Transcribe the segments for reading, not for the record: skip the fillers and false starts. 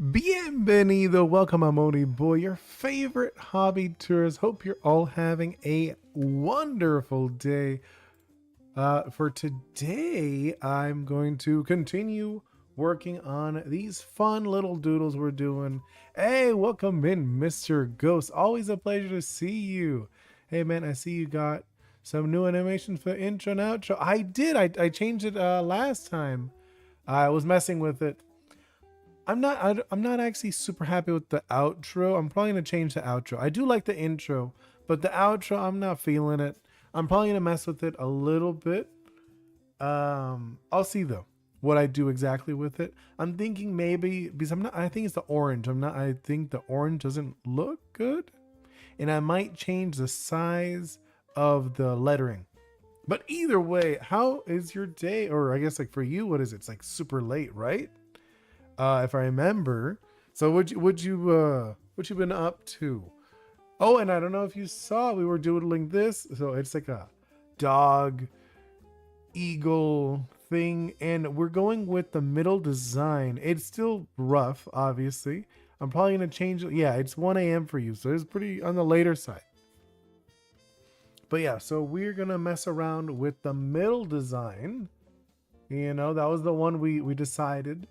Bienvenido, welcome. I'm Oni Boi, your favorite hobby tourist. Hope you're all having a wonderful day. For today, I'm going to continue working on these fun little doodles we're doing. Hey, welcome in, Mr. Ghost. Always a pleasure to see you. Hey, man, I see you got some new animations for the intro and outro. I did. I changed it last time. I was messing with it. I'm not actually super happy with the outro. I'm probably gonna change the outro. I do like the intro, but the outro, I'm not feeling it. I'm probably gonna mess with it a little bit. I'll see though what I do exactly with it. I'm thinking maybe because I think it's the orange. I think the orange doesn't look good, and I might change the size of the lettering. But either way, how is your day? Or I guess like for you, what is it? It's like super late, right? If I remember. So what you been up to? Oh, and I don't know if you saw, we were doodling this. So it's like a dog eagle thing, and we're going with the middle design. It's still rough, obviously. I'm probably gonna change it. Yeah, it's 1 a.m. for you, so it's pretty on the later side. But yeah, so we're gonna mess around with the middle design. You know, that was the one we decided.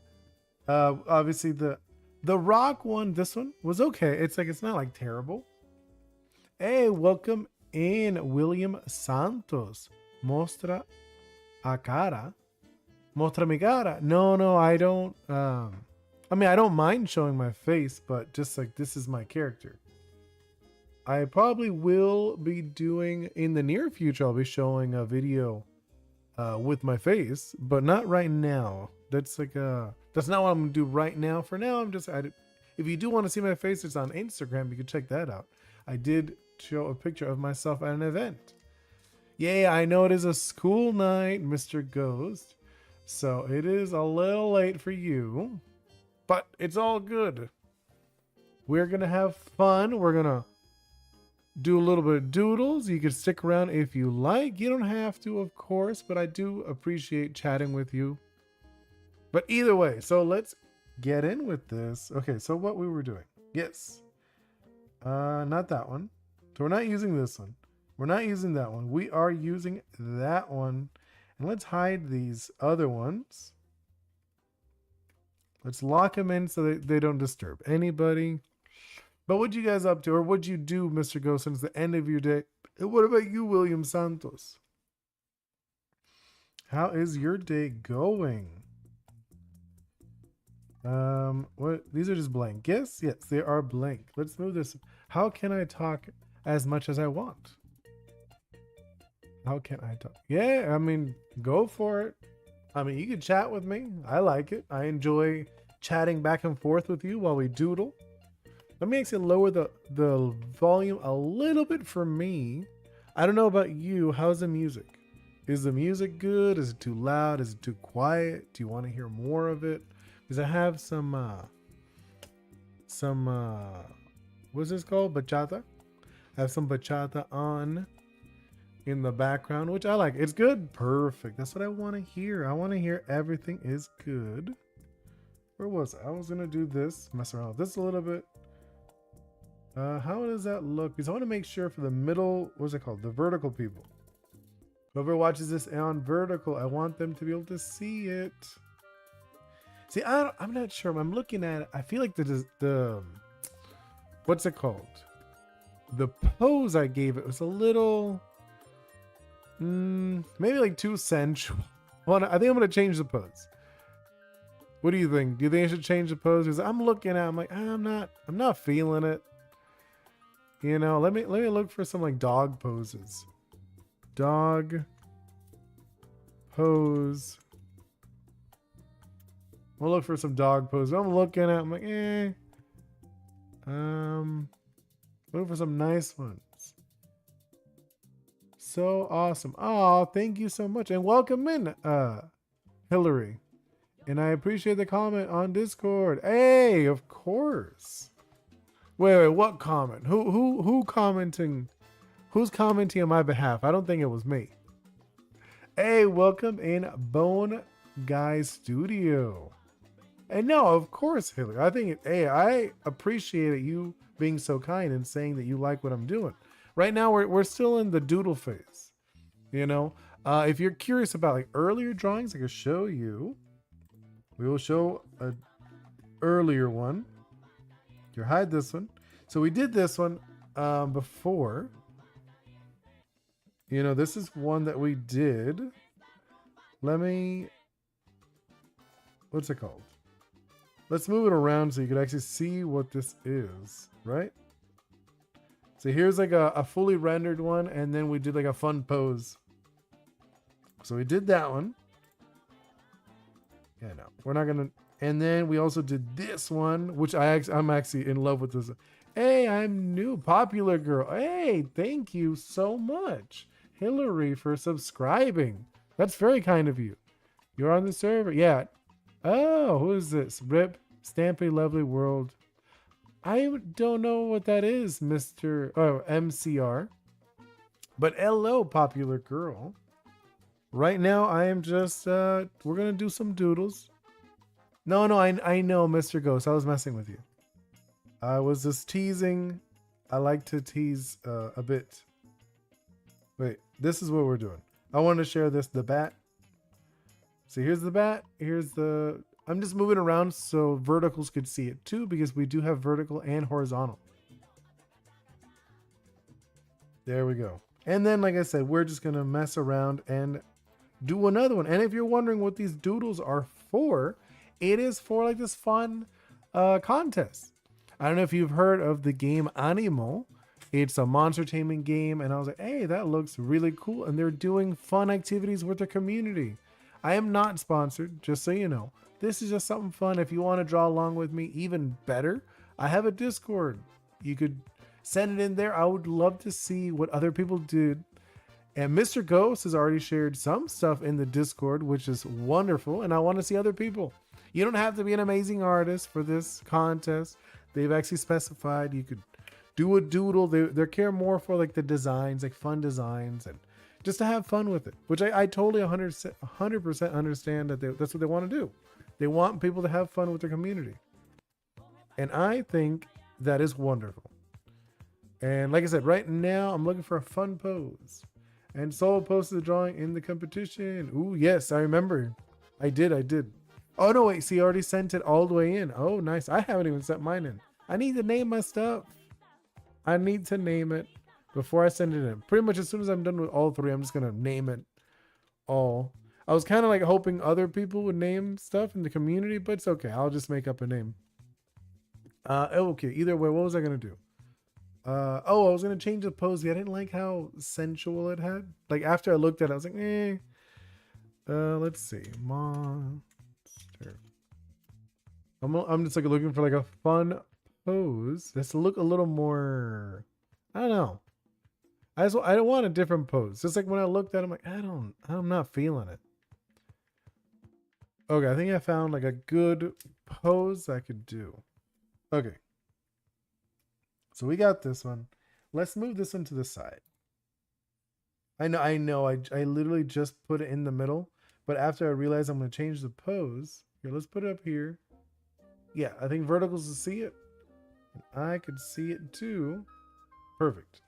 Obviously the rock one, this one was okay. It's not like terrible. Hey, welcome in, William Santos. Mostra a cara. Mostra mi cara. No, I don't. I mean, I don't mind showing my face, but just like this is my character. I probably will be doing in the near future. I'll be showing a video with my face, but not right now. That's not what I'm gonna do right now. For now, if you do want to see my face, it's on Instagram. You can check that out. I did show a picture of myself at an event. Yeah, I know it is a school night, Mr. Ghost. So it is a little late for you, but it's all good. We're gonna have fun. We're gonna do a little bit of doodles. You can stick around if you like. You don't have to, of course, but I do appreciate chatting with you. But either way, so let's get in with this. Okay, so what we were doing. Yes. Not that one. So we're not using this one. We're not using that one. We are using that one. And let's hide these other ones. Let's lock them in so they don't disturb anybody. But what you guys up to, or what'd you do, Mr. Ghost, since the end of your day? And what about you, William Santos? How is your day going? What? These are just blank. Yes, they are blank. Let's move this. How can I talk as much as I want? How can I talk? Yeah, I mean, go for it. I mean, you can chat with me. I like it. I enjoy chatting back and forth with you while we doodle. Let me actually lower the volume a little bit for me. I don't know about you. How's the music? Is the music good? Is it too loud? Is it too quiet? Do you want to hear more of it? Because I have some what's this called? Bachata. I have some bachata on in the background, which I like. It's good. Perfect. That's what I want to hear. I want to hear everything is good. Where was I? I was gonna do this, mess around with this a little bit. How does that look? Because I want to make sure for the middle, what's it called? The vertical people. Whoever watches this on vertical, I want them to be able to see it. See, I'm not sure. I'm looking at it. I feel like the what's it called? The pose I gave it was a little, maybe like too sensual. Well, I think I'm gonna change the pose. What do you think? Do you think I should change the pose? Because I'm looking at it, I'm like, I'm not feeling it. You know, let me look for some like dog poses. Dog pose. We'll look for some dog poses. I'm looking at it, I'm like, look for some nice ones. So awesome. Oh, thank you so much. And welcome in, Hillary. And I appreciate the comment on Discord. Hey, of course. Wait, what comment? Who commenting? Who's commenting on my behalf? I don't think it was me. Hey, welcome in Bone Guy Studio. And no, of course, Hillary. I think, hey, I appreciate you being so kind and saying that you like what I'm doing. Right now, we're still in the doodle phase. You know, if you're curious about like earlier drawings, I can show you. We will show a earlier one. You hide this one. So we did this one before. You know, this is one that we did. Let me. What's it called? Let's move it around so you can actually see what this is, right? So here's like a fully rendered one, and then we did like a fun pose. So we did that one. Yeah, no, we're not gonna. And then we also did this one, which I'm actually in love with this. Hey, I'm new, popular girl. Hey, thank you so much, Hillary, for subscribing. That's very kind of you. You're on the server, yeah. Oh, who is this? Rip, Stampy, Lovely World. I don't know what that is, Mr. MCR. But hello, popular girl. Right now, I am just, we're going to do some doodles. No, I know, Mr. Ghost. I was messing with you. I was just teasing. I like to tease a bit. Wait, this is what we're doing. I want to share this, the bat. So here's the bat. Here's the... I'm just moving around so verticals could see it too, because we do have vertical and horizontal. There we go. And then, like I said, we're just going to mess around and do another one. And if you're wondering what these doodles are for, it is for like this fun contest. I don't know if you've heard of the game Aniimo. It's a monster taming game. And I was like, hey, that looks really cool. And they're doing fun activities with their community. I am not sponsored, just so you know. This is just something fun. If you want to draw along with me, even better, I have a Discord. You could send it in there. I would love to see what other people did. And Mr. Ghost has already shared some stuff in the Discord, which is wonderful. And I want to see other people. You don't have to be an amazing artist for this contest. They've actually specified you could do a doodle. They care more for like the designs, like fun designs, and just to have fun with it, which I totally 100% understand that that's what they want to do. They want people to have fun with their community. And I think that is wonderful. And like I said, right now I'm looking for a fun pose. And Solo posted the drawing in the competition. Ooh, yes, I remember. I did. Oh, no, wait. See, I already sent it all the way in. Oh, nice. I haven't even sent mine in. I need to name my stuff. I need to name it before I send it in. Pretty much as soon as I'm done with all three, I'm just going to name it all. I was kind of like hoping other people would name stuff in the community, but it's okay. I'll just make up a name. Okay. Either way, what was I going to do? I was going to change the pose. I didn't like how sensual it had. Like after I looked at it, I was like, eh. Let's see. Monster. I'm just like looking for like a fun pose. Let's look a little more, I don't know. I don't want a different pose. Just like when I looked at it, I'm like, I'm not feeling it. Okay, I think I found like a good pose I could do. Okay. So we got this one. Let's move this one to the side. I know. I literally just put it in the middle, but after I realized I'm going to change the pose. Here, let's put it up here. Yeah, I think verticals to see it. I could see it too. Perfect.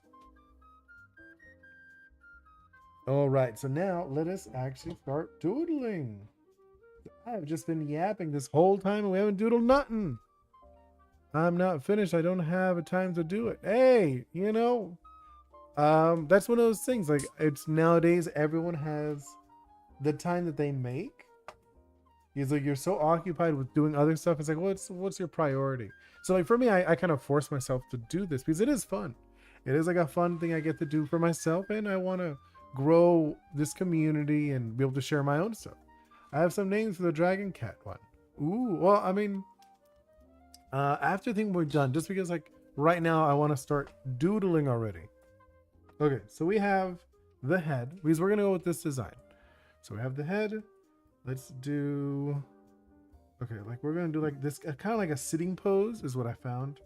All right, so now let us actually start doodling. I've just been yapping this whole time and we haven't doodled nothing. I'm not finished. I don't have a time to do it. Hey, you know, that's one of those things. Like it's nowadays, everyone has the time that they make. He's like, you're so occupied with doing other stuff. It's like, what's your priority? So like for me, I kind of force myself to do this because it is fun. It is like a fun thing I get to do for myself, and I want to grow this community and be able to share my own stuff. I have some names for the Dragon Cat one. Ooh, well, I mean, after I think we're done, just because like right now I want to start doodling already. Okay, so we have the head because we're gonna go with this design. So we have the head. Let's do, okay, like we're gonna do like this, kind of like a sitting pose is what I found.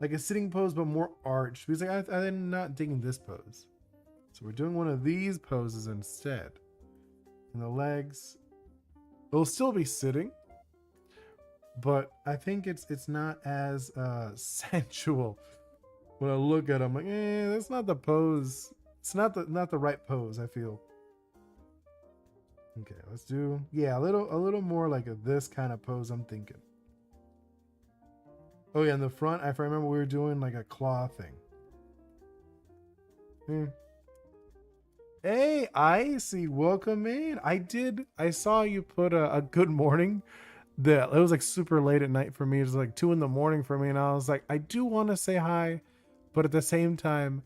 Like a sitting pose, but more arched. Because like I'm not digging this pose. So we're doing one of these poses instead. And the legs, it'll still be sitting, but I think it's not as sensual. When I look at it, I'm like, that's not the pose. It's not the right pose, I feel. Okay, let's do a little more like this kind of pose I'm thinking. Oh yeah, in the front, I remember we were doing like a claw thing. Hey, Icy, welcome in. I saw you put a good morning. It was like super late at night for me. It was like 2 a.m. for me, and I was like, I do want to say hi, but at the same time,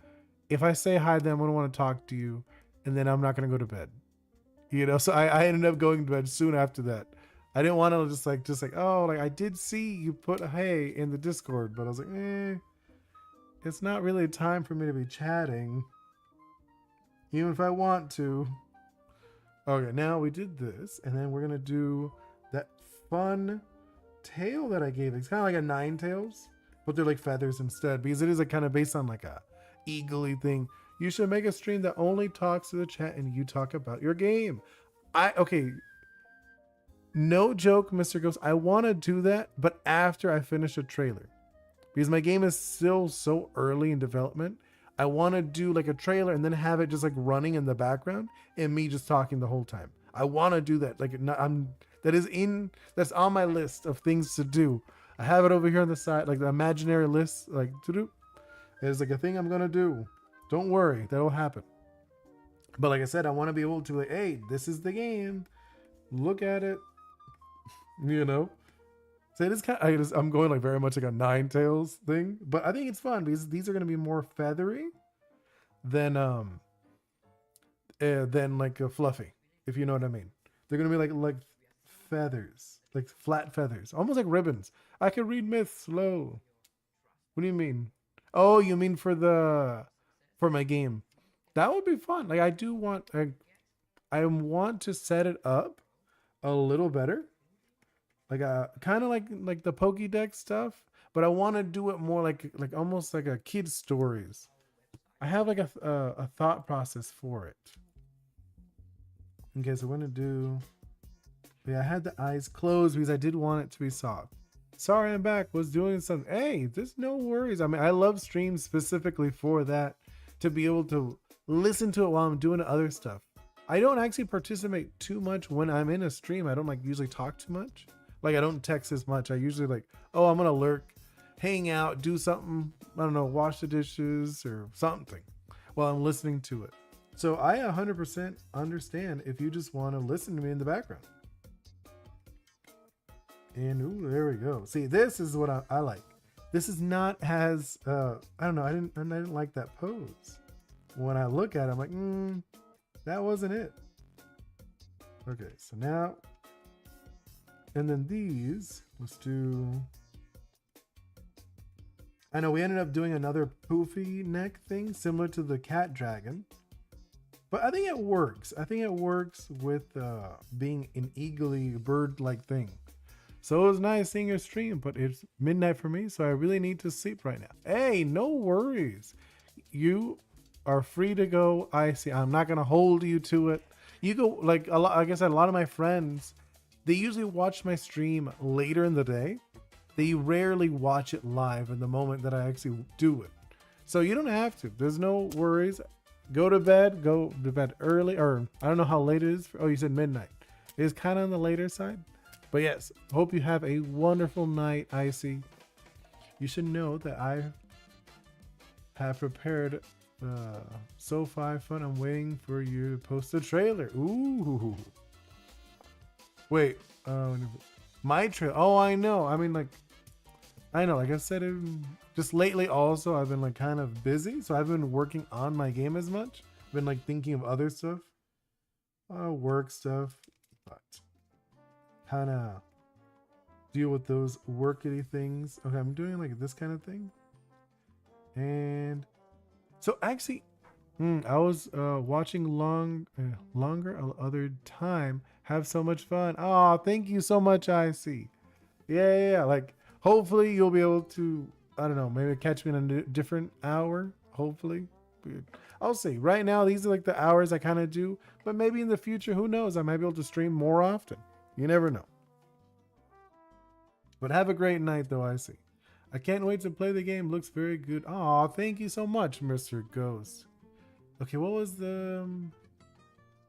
if I say hi, then I'm gonna want to talk to you, and then I'm not gonna go to bed. So I ended up going to bed soon after that. I didn't want to just like, oh, like I did see you put hey in the Discord, but I was like, it's not really time for me to be chatting, even if I want to. Okay, now we did this, and then we're gonna do that fun tail that I gave. It's kind of like a 9 tails, but they're like feathers instead, because it is like kind of based on like a eagle-y thing. You should make a stream that only talks to the chat and you talk about your game. Okay. No joke, Mr. Ghost. I want to do that, but after I finish a trailer. Because my game is still so early in development. I want to do like a trailer and then have it just like running in the background and me just talking the whole time. I want to do that. Like that's on my list of things to do. I have it over here on the side, like the imaginary list, like to do. It's like a thing I'm going to do. Don't worry, that'll happen. But like I said, I want to be able to like, hey, this is the game. Look at it. So it is kind of, I'm going like very much like a 9 tails thing, but I think it's fun because these are going to be more feathery than like a fluffy, if you know what I mean. They're going to be like feathers, like flat feathers, almost like ribbons. I can read myths slow. What do you mean? Oh, you mean for my game? That would be fun. Like I want to set it up a little better, like kind of like the Pokédex stuff, but I want to do it more like almost like a kid's stories. I have like a thought process for it. Okay, so we're gonna do. Yeah, I had the eyes closed because I did want it to be soft. Sorry, I'm back. Was doing something. Hey, there's no worries. I mean, I love streams specifically for that, to be able to listen to it while I'm doing other stuff. I don't actually participate too much when I'm in a stream. I don't like usually talk too much. Like I don't text as much. I usually like, oh, I'm gonna lurk, hang out, do something. I don't know, wash the dishes or something while I'm listening to it. So I 100% understand if you just want to listen to me in the background. And ooh, there we go. See, this is what I like. This is not as I don't know. I didn't like that pose. When I look at it, I'm like, that wasn't it. Okay, so now, and then these. Let's do. I know we ended up doing another poofy neck thing similar to the cat dragon, but I think it works. I think it works with being an eagly bird-like thing. So it was nice seeing your stream, but it's midnight for me, so I really need to sleep right now. Hey, no worries. You are free to go. I see. I'm not gonna hold you to it. You go like a lot. Like I said, a lot of my friends, they usually watch my stream later in the day. They rarely watch it live in the moment that I actually do it. So you don't have to. There's no worries. Go to bed. Go to bed early, or I don't know how late it is. Oh, you said midnight. It is kind of on the later side. But yes, hope you have a wonderful night, Icy. You should know that I have prepared so-fi fun. I'm waiting for you to post the trailer. Ooh. Wait, my trailer. Oh, I know. I mean, like I said, just lately also, I've been like kind of busy. So I've been working on my game as much. I've been like thinking of other stuff, work stuff, but kind of deal with those workity things. Okay, I'm doing like this kind of thing. And so actually, I was watching longer other time. Have so much fun. Oh, thank you so much, IC. Yeah. Like, hopefully you'll be able to, I don't know, maybe catch me in a different hour. Hopefully. I'll see. Right now, these are like the hours I kind of do. But maybe in the future, who knows? I might be able to stream more often. You never know. But have a great night, though. I see. I can't wait to play the game. Looks very good. Oh, thank you so much, Mr. Ghost. Okay, what was the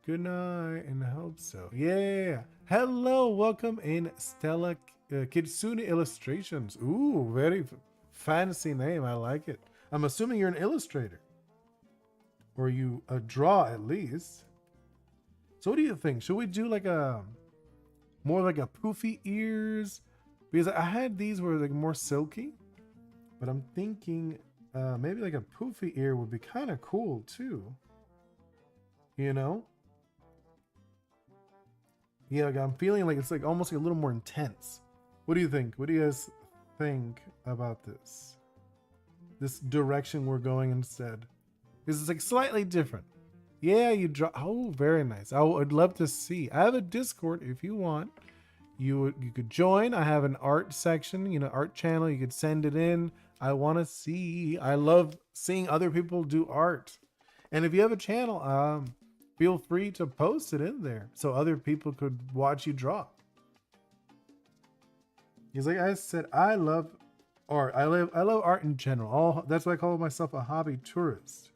good night and I hope so. Yeah. Hello, welcome in Stella Kitsune Illustrations. Ooh, very fancy name. I like it. I'm assuming you're an illustrator. Or you draw at least. So what do you think? Should we do like a more like a poofy ears? Because I had these were like more silky, but I'm thinking maybe like a poofy ear would be kind of cool too. You know? Yeah, like I'm feeling like it's like almost like a little more intense. What do you think? What do you guys think about this? This direction we're going instead. Because it's like slightly different. Yeah, you draw. Oh, very nice. I would love to see. I have a Discord if you want. You could join. I have an art section, art channel. You could send it in. I want to see. I love seeing other people do art. And if you have a channel, feel free to post it in there so other people could watch you draw. He's like I said, I love art. I love art in general. That's why I call myself a hobby tourist.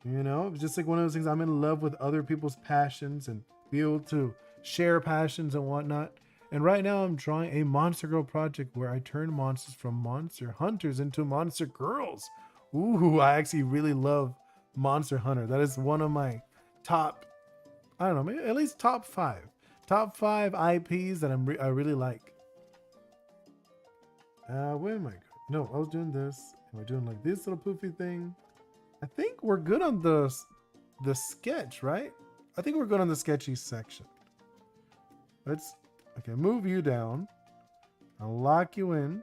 It's just like one of those things. I'm in love with other people's passions and be able to share passions and whatnot. And right now I'm drawing a Monster Girl project where I turn monsters from monster hunters into monster girls. Ooh, I actually really love Monster Hunter. That is one of my top, I don't know, maybe at least top five IPs that I really like. Where am I going? No, I was doing this. Am I doing like this little poofy thing? I think we're good on the sketch, right? I think we're good on the sketchy section. Okay, move you down. I'll lock you in.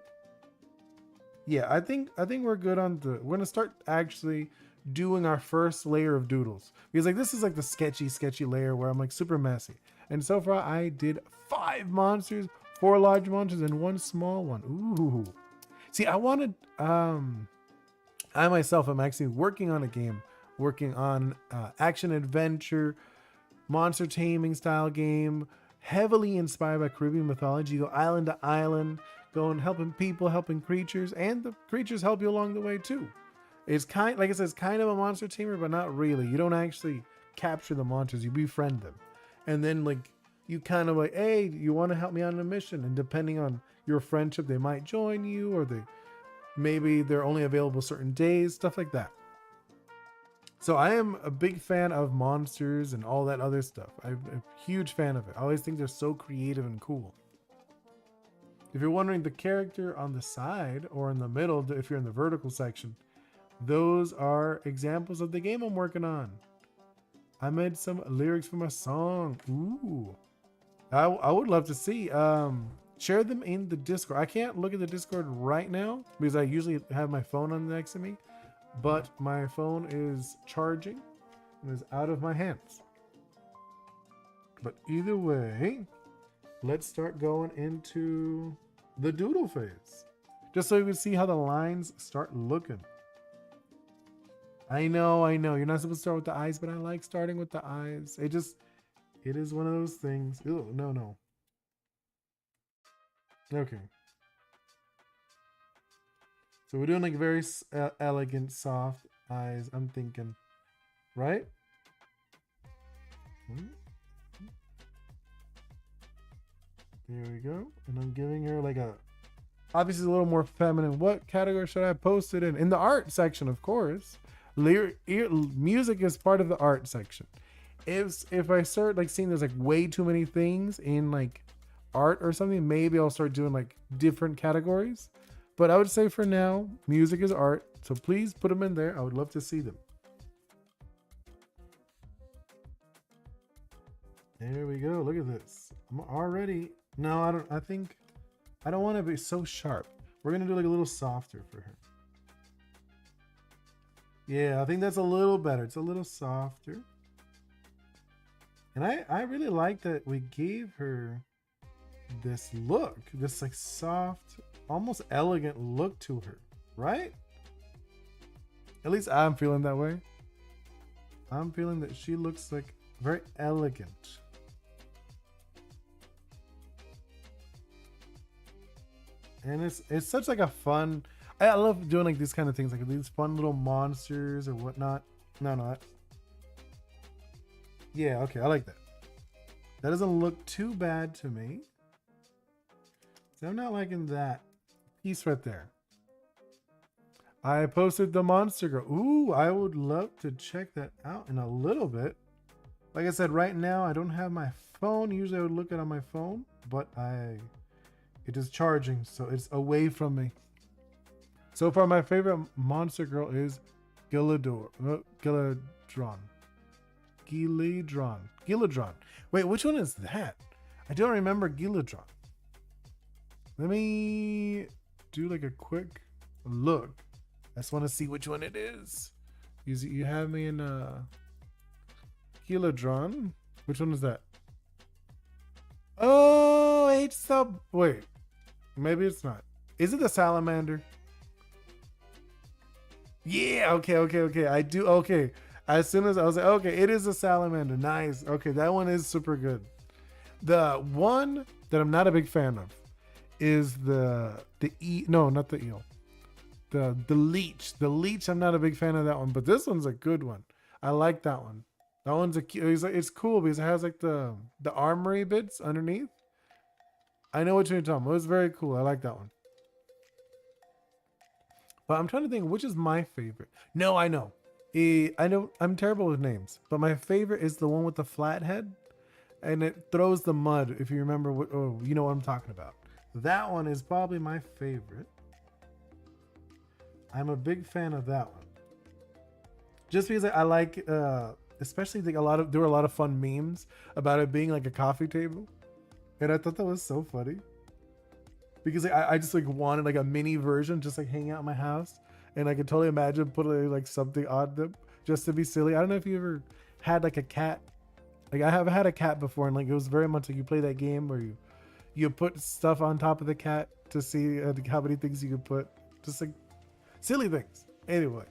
Yeah, I think we're good on we're gonna start actually doing our first layer of doodles. Because like this is like the sketchy layer where I'm like super messy. And so far I did 5 monsters, 4 large monsters, and 1 small one. Ooh. See, I wanted I myself am actually working on a game, working on action adventure, monster taming style game, heavily inspired by Caribbean mythology. You go island to island, going helping people, helping creatures, and the creatures help you along the way too. It's like I said, it's kind of a monster tamer, but not really. You don't actually capture the monsters, you befriend them. And then like you kind of like, hey, you want to help me on a mission? And depending on your friendship, they might join you, or maybe they're only available certain days, stuff like that. So I am a big fan of monsters and all that other stuff. I'm a huge fan of it. I always think they're so creative and cool. If you're wondering, the character on the side or in the middle, if you're in the vertical section, those are examples of the game I'm working on. I made some lyrics from a song. Ooh. I would love to see. Share them in the Discord. I can't look at the Discord right now because I usually have my phone on next to me, but my phone is charging and is out of my hands. But either way, let's start going into the doodle phase, just so you can see how the lines start looking. I know, you're not supposed to start with the eyes, but I like starting with the eyes. It is one of those things. Ew, no. Okay. So we're doing like very elegant, soft eyes, I'm thinking. Right? There we go. And I'm giving her like obviously a little more feminine. What category should I post it in? In the art section, of course. Music is part of the art section. If I start like seeing there's like way too many things in like art or something, maybe I'll start doing like different categories. But I would say for now, music is art. So please put them in there. I would love to see them. There we go. Look at this. I'm already. No, I don't. I don't want to be so sharp. We're going to do like a little softer for her. Yeah, I think that's a little better. It's a little softer. And I really like that we gave her this look, this like soft, almost elegant look to her, right? At least I'm feeling that way. I'm feeling that she looks like very elegant. And it's such like a fun. I love doing like these kind of things, like these fun little monsters or whatnot. No, no. Yeah, okay, I like that. That doesn't look too bad to me. So I'm not liking that piece right there. I posted the monster girl. Ooh, I would love to check that out in a little bit. Like I said, right now I don't have my phone. Usually I would look at it on my phone, but it is charging, so it's away from me. So far, my favorite monster girl is Gilladron. Gilladron. Wait, which one is that? I don't remember Gilladron. Let me do like a quick look. I just want to see which one it is. You have me in Gilladron. Which one is that? Oh, it's the... Wait. Maybe it's not. Is it the salamander? Yeah, okay. I do, okay. As soon as I was like, okay, it is a salamander. Nice. Okay, that one is super good. The one that I'm not a big fan of is no, not the eel. The leech. The leech, I'm not a big fan of that one, but this one's a good one. I like that one. That one's it's cool because it has like the armory bits underneath. I know what you're talking about. It was very cool. I like that one. But I'm trying to think which is my favorite. No, I know. I'm terrible with names, but my favorite is the one with the flat head, and it throws the mud. If you remember you know what I'm talking about. That one is probably my favorite. I'm a big fan of that one. Just because I like, especially there were a lot of fun memes about it being like a coffee table, and I thought that was so funny. Because I just like wanted like a mini version, just like hang out in my house, and I could totally imagine putting like something on them just to be silly. I don't know if you ever had like a cat. Like I have had a cat before, and like it was very much like you play that game where you put stuff on top of the cat to see how many things you could put, just like silly things. Anyway,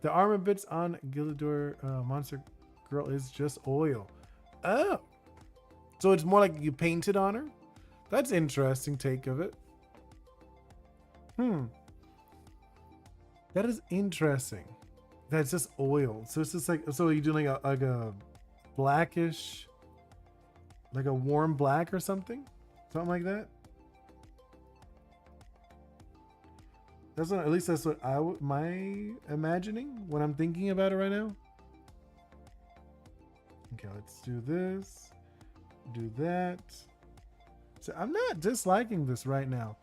the armor bits on Gillador Monster Girl is just oil. Oh, so it's more like you painted on her. That's interesting take of it. That is interesting. That's just oil. So it's just like, so you do like a blackish, like a warm black or something like that. That's what, at least that's what my imagining when I'm thinking about it right now. Okay, let's do this, do that. So I'm not disliking this right now.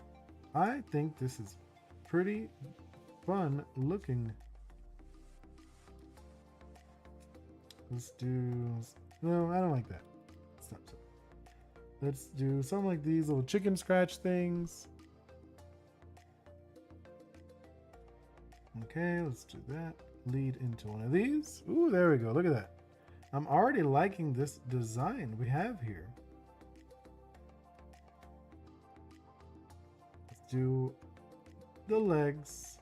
I think this is pretty fun looking. Let's do... No, I don't like that. Stop. Let's do something like these little chicken scratch things. Okay, let's do that. Lead into one of these. Ooh, there we go. Look at that. I'm already liking this design we have here. Do the legs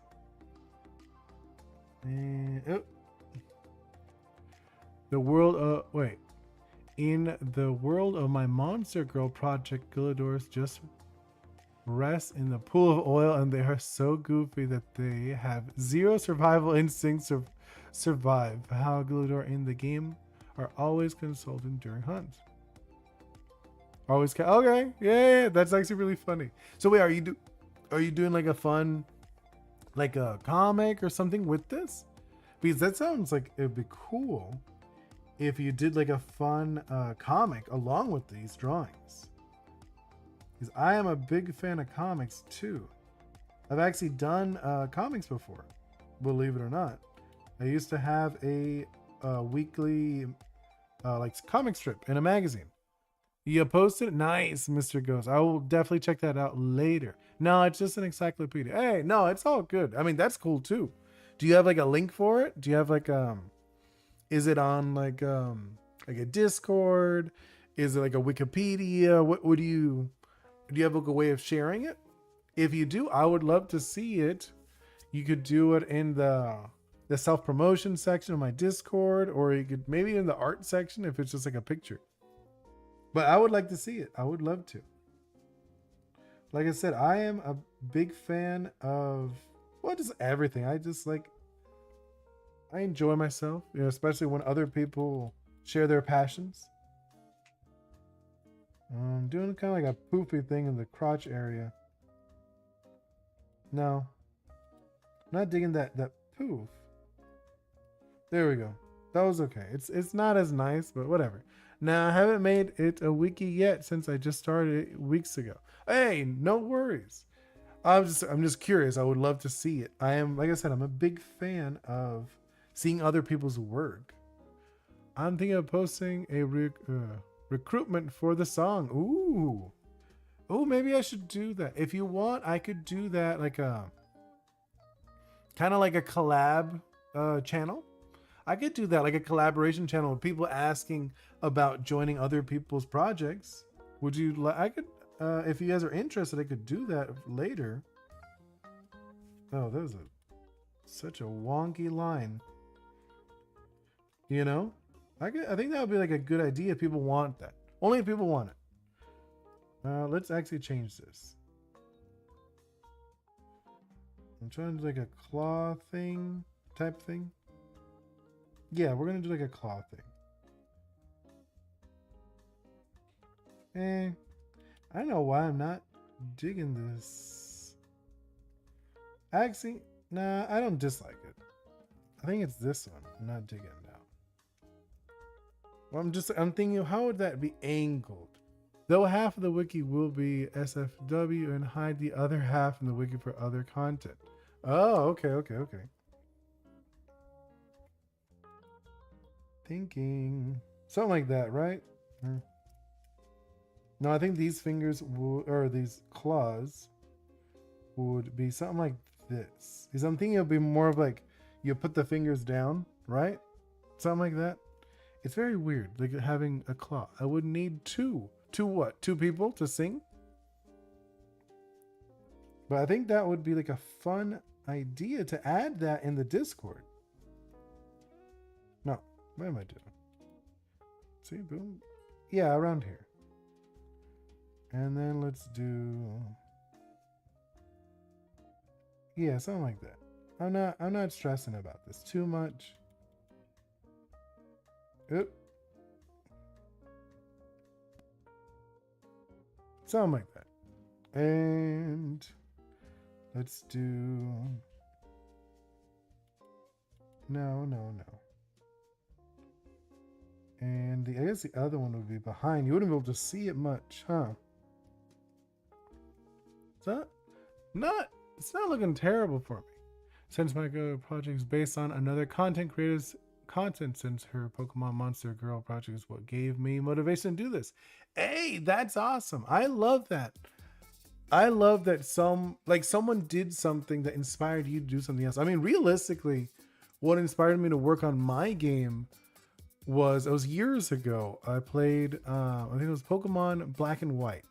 and the world in the world of my monster girl project, Gilladors just rest in the pool of oil, and they are so goofy that they have zero survival instincts to survive. How Gillador in the game are always consulting during hunts. Okay, yeah, that's actually really funny. So wait, are you doing like a fun, like a comic or something with this? Because that sounds like it'd be cool if you did like a fun comic along with these drawings. Because I am a big fan of comics too. I've actually done comics before, believe it or not. I used to have a weekly like comic strip in a magazine. You posted? Nice, Mr. Ghost. I will definitely check that out later. No, it's just an encyclopedia. Hey, no, it's all good. I mean, that's cool too. Do you have like a link for it? Do you have like is it on like a Discord? Is it like a Wikipedia? What do you have like a way of sharing it? If you do, I would love to see it. You could do it in the self-promotion section of my Discord, or you could maybe in the art section if it's just like a picture. But I would like to see it. I would love to. Like I said, I am a big fan of, well, just everything. I just like, I enjoy myself, you know, especially when other people share their passions. I'm doing kind of like a poofy thing in the crotch area. No, not digging that poof. There we go. That was okay. It's not as nice, but whatever. Now I haven't made it a wiki yet since I just started it weeks ago. Hey, no worries. I'm just curious. I would love to see it. I am, like I said, I'm a big fan of seeing other people's work. I'm thinking of posting a recruitment for the song. Ooh. Oh, maybe I should do that. If you want, I could do that like a kind of like a collab channel. I could do that like a collaboration channel with people asking about joining other people's projects. Would you like? I could, if you guys are interested, I could do that later. Oh, that was such a wonky line. You know, I think that would be like a good idea if people want that. Only if people want it. Let's actually change this. I'm trying to do like a claw thing type thing. Yeah, we're gonna do like a claw thing. I don't know why I'm not digging this. Actually, nah, I don't dislike it. I think it's this one. I'm not digging it now. Well, I'm thinking, how would that be angled? Though half of the wiki will be SFW and hide the other half in the wiki for other content. Oh, okay. Thinking something like that, right? No, I think these fingers would, or these claws would be something like this. Because I'm thinking it would be more of like you put the fingers down, right? Something like that. It's very weird, like having a claw. I would need two. Two what? Two people to sing? But I think that would be like a fun idea to add that in the Discord. No, what am I doing? See, boom. Yeah, around here. And then let's do, yeah, something like that. I'm not stressing about this too much. Oop. Something like that. And let's do, no. And I guess the other one would be behind. You wouldn't be able to see it much, huh? It's not looking terrible for me. Since my girl project is based on another content creator's content, since her Pokemon Monster Girl project is what gave me motivation to do this. Hey, that's awesome. I love that. I love that someone did something that inspired you to do something else. I mean, realistically, what inspired me to work on my game was, it was years ago. I played, I think it was Pokemon Black and White.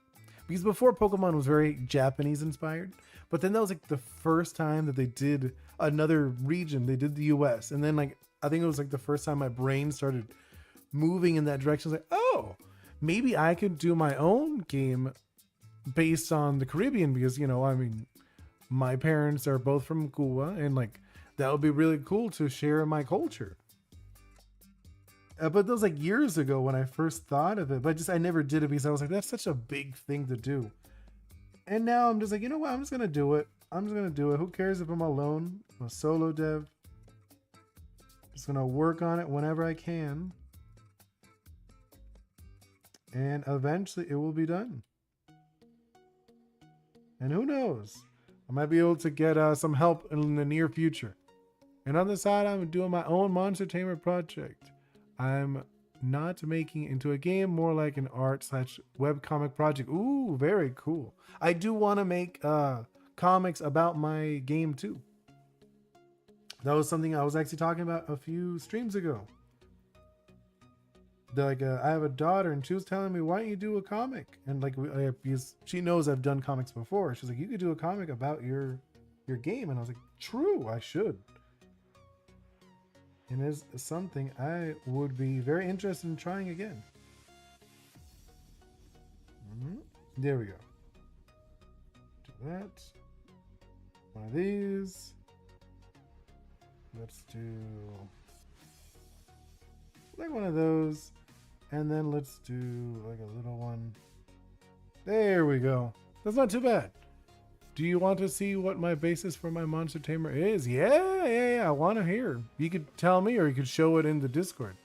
Because before, Pokemon was very Japanese inspired. But then that was like the first time that they did another region. They did the US. And then like, I think it was like the first time my brain started moving in that direction. I was like, oh, maybe I could do my own game based on the Caribbean. Because, you know, I mean, my parents are both from Cuba. And like, that would be really cool to share my culture. But that was like years ago when I first thought of it. But I never did it because I was like, that's such a big thing to do. And now I'm just like, you know what? I'm just going to do it. Who cares if I'm alone? I'm a solo dev. Just going to work on it whenever I can. And eventually it will be done. And who knows? I might be able to get some help in the near future. And on the side, I'm doing my own Monster Tamer project. I'm not making it into a game, more like an art/webcomic project. Ooh, very cool. I do want to make comics about my game too. That was something I was actually talking about a few streams ago. Like, I have a daughter and she was telling me, why don't you do a comic? And like, because she knows I've done comics before. She's like, you could do a comic about your game. And I was like, true, I should. And it's something I would be very interested in trying again. There we go. that. One of these. Let's do like one of those. And then let's do like a little one. There we go. That's not too bad. Do you want to see what my basis for my monster tamer is? Yeah. I want to hear. You could tell me or you could show it in the Discord.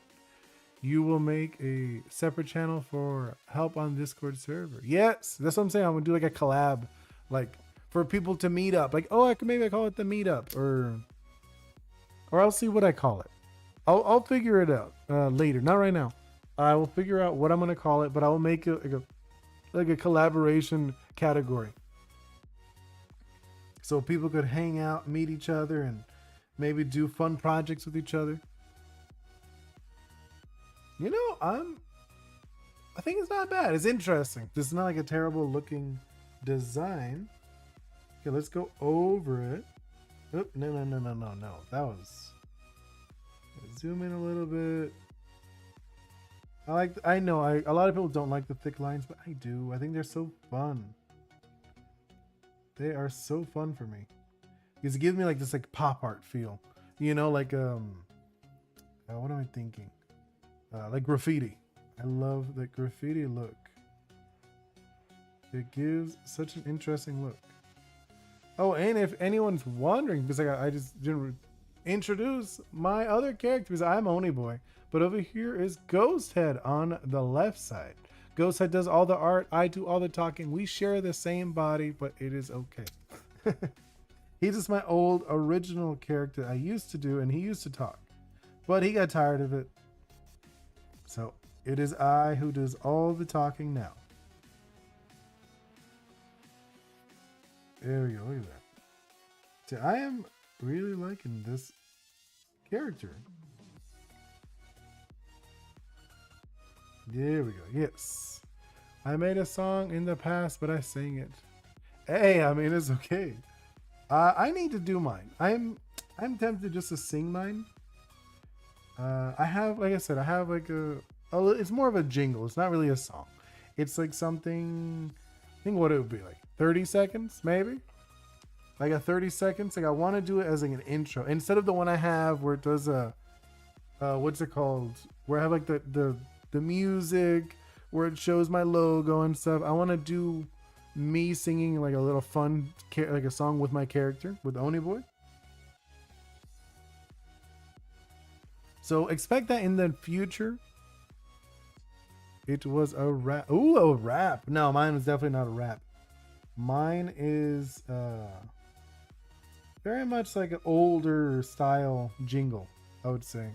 You will make a separate channel for help on Discord server. Yes, that's what I'm saying. I'm gonna do like a collab, like for people to meet up. Like, oh, maybe I call it the meetup, or I'll see what I call it. I'll figure it out later, not right now. I will figure out what I'm gonna call it, but I will make it like a collaboration category, so people could hang out, meet each other, and maybe do fun projects with each other. You know, I think it's not bad. It's interesting. This is not like a terrible looking design. Okay, let's go over it. Oop, no. That was... Zoom in a little bit. I know a lot of people don't like the thick lines, but I do. I think they're so fun. They are so fun for me. Because it gives me like this like pop art feel. You know, like what am I thinking? Like graffiti. I love the graffiti look. It gives such an interesting look. Oh, and if anyone's wondering, because I just didn't introduce my other character, because I'm Oni Boi, but over here is Ghosthead on the left side. Ghosthead does all the art, I do all the talking. We share the same body, but it is okay. He's just my old original character I used to do, and he used to talk, but he got tired of it. So it is I who does all the talking now. There we go, look at that. See, I am really liking this character. There we go, yes. I made a song in the past, but I sang it. Hey, I mean, it's okay. I need to do mine. I'm tempted just to sing mine. I have, like I said, I have like it's more of a jingle. It's not really a song. It's like something, I think what it would be like 30 seconds, maybe like a 30 seconds. Like I want to do it as like an intro instead of the one I have where it does what's it called? Where I have like the music where it shows my logo and stuff. I want to do me singing like a little fun, like a song with my character, with Oni Boi. So expect that in the future. It was a rap. Ooh, a rap. No, mine was definitely not a rap. Mine is very much like an older style jingle, I would say.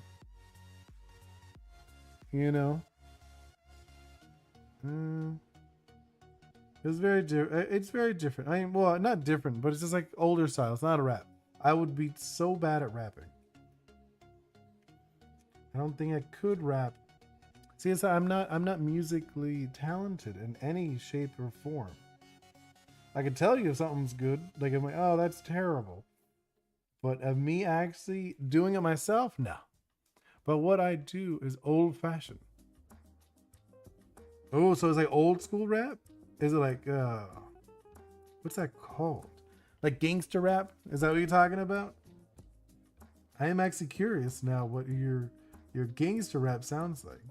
You know? It's very different. It's very different. I mean, well, not different, but it's just like older style. It's not a rap. I would be so bad at rapping. I don't think I could rap. See, it's, I'm not musically talented in any shape or form. I can tell you if something's good. Like I'm like, oh, that's terrible. But of me actually doing it myself, no. But what I do is old fashioned. Oh, so it's like old school rap? Is it like what's that called? Like gangster rap? Is that what you're talking about? I am actually curious now what your gangster rap sounds like.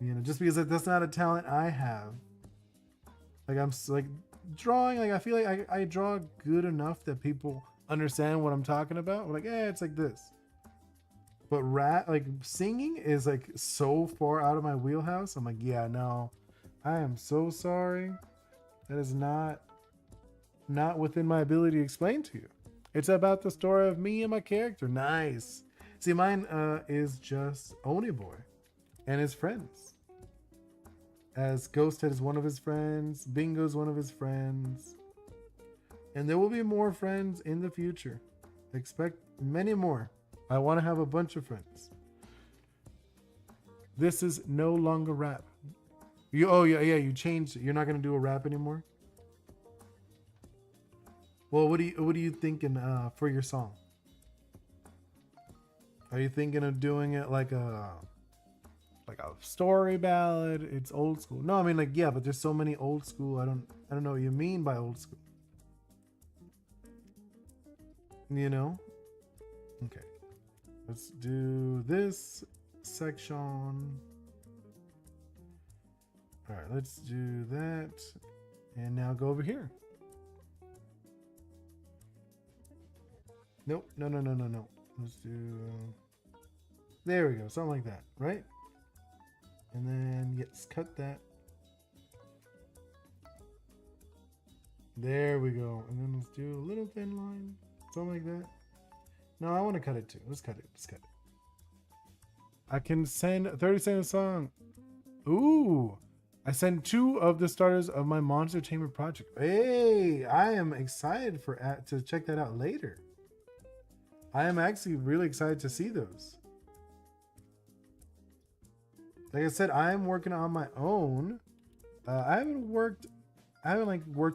You know, just because that's not a talent I have. Like I'm like drawing, like I feel like I draw good enough that people understand what I'm talking about. We're like, yeah, it's like this. But rap, like singing is like so far out of my wheelhouse. I'm like, yeah, no, I am so sorry. That is not within my ability to explain to you. It's about the story of me and my character. Nice. See, mine is just Oni Boi and his friends. As Ghosthead is one of his friends, Bingo's one of his friends. And there will be more friends in the future. Expect many more. I want to have a bunch of friends. This is no longer rap. You changed it. You're not going to do a rap anymore? Well, what are you thinking for your song? Are you thinking of doing it like a story ballad? It's old school. No, I mean like, yeah, but there's so many old school. I I don't know what you mean by old school. You know? Okay. Let's do this section. All right, let's do that. And now go over here. Nope, no. Let's do, there we go, something like that, right? And then, yes, cut that. There we go. And then let's do a little thin line, something like that. No, I want to cut it too. Let's cut it. I can send 30-second song. Ooh, I send 2 of the starters of my Monster Chamber project. Hey, I am excited to check that out later. I am actually really excited to see those. Like I said, I am working on my own. I haven't worked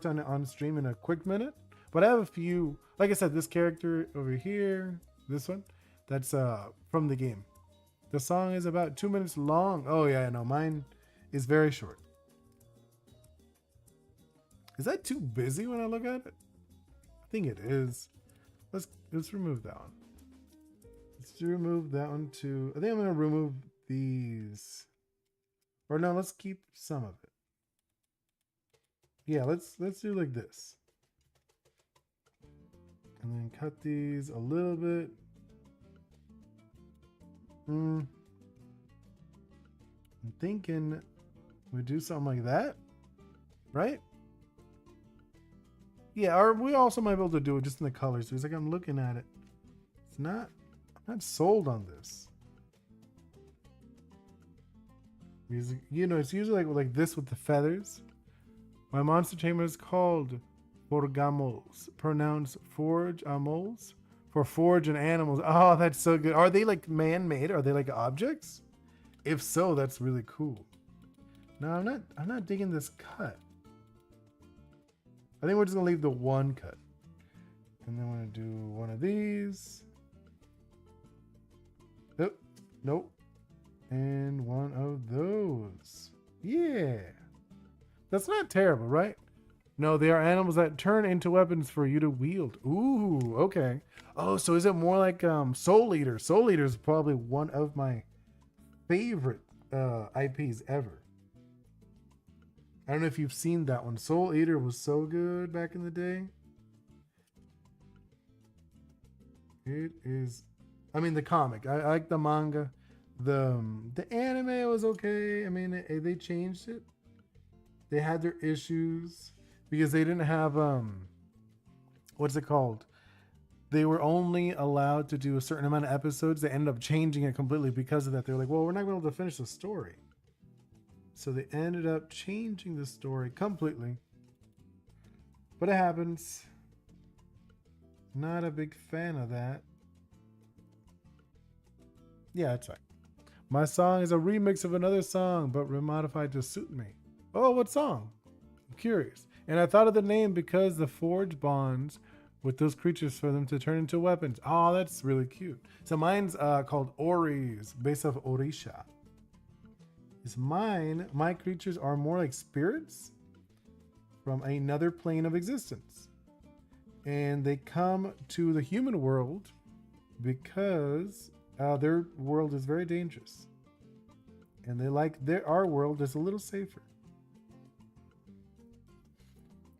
on it on stream in a quick minute, but I have a few. Like I said, this character over here, this one, that's from the game. The song is about 2 minutes long. Oh yeah, no, mine is very short. Is that too busy when I look at it? I think it is. Let's remove that one. Let's remove that one too. I think I'm gonna remove these. Or no, let's keep some of it. Yeah, let's do like this. And then cut these a little bit. I'm thinking we do something like that, right? Yeah, or we also might be able to do it just in the colors. Because like I'm looking at it, I'm not sold on this. Because, you know, it's usually like this with the feathers. My monster chamber is called Forgamos, pronounced Forge Amos, for forge and animals. Oh, that's so good. Are they like man-made? Are they like objects? If so, that's really cool. No, I'm not digging this cut. I think we're just gonna leave the one cut. And then we're gonna do one of these. Oh, nope. And one of those. Yeah. That's not terrible, right? No, they are animals that turn into weapons for you to wield. Ooh, okay. Oh, so is it more like Soul Eater? Soul Eater is probably one of my favorite IPs ever. I don't know if you've seen that one. Soul Eater was so good back in the day. It is, I mean, the comic. I like the manga. The anime was okay. I mean, they changed it. They had their issues because they didn't have what's it called? They were only allowed to do a certain amount of episodes. They ended up changing it completely because of that. They were like, well, we're not going to be able to finish the story. So they ended up changing the story completely. But it happens. Not a big fan of that. Yeah, it's fine. My song is a remix of another song, but remodified to suit me. Oh, what song? I'm curious. And I thought of the name because the forge bonds with those creatures for them to turn into weapons. Oh, that's really cute. So mine's called Oris, based off Orisha. Is mine, my creatures are more like spirits from another plane of existence. And they come to the human world because their world is very dangerous. And they like our world is a little safer.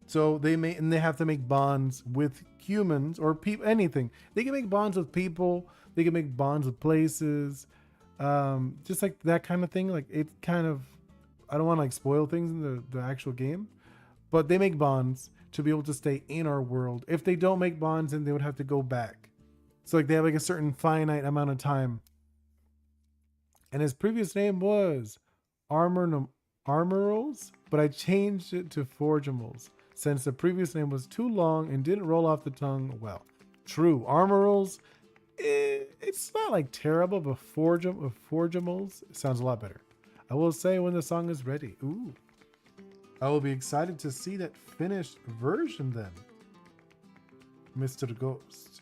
So they have to make bonds with humans or people, anything. They can make bonds with people. They can make bonds with places. Just like that kind of thing. Like it kind of, I don't want to like spoil things in the actual game, but they make bonds to be able to stay in our world. If they don't make bonds, then they would have to go back. So like they have like a certain finite amount of time. And his previous name was Armorals, but I changed it to Forgemals since the previous name was too long and didn't roll off the tongue well. True, Armorals, it's not like terrible, but Forgemals sounds a lot better. I will say when the song is ready. Ooh. I will be excited to see that finished version then, Mr. Ghost.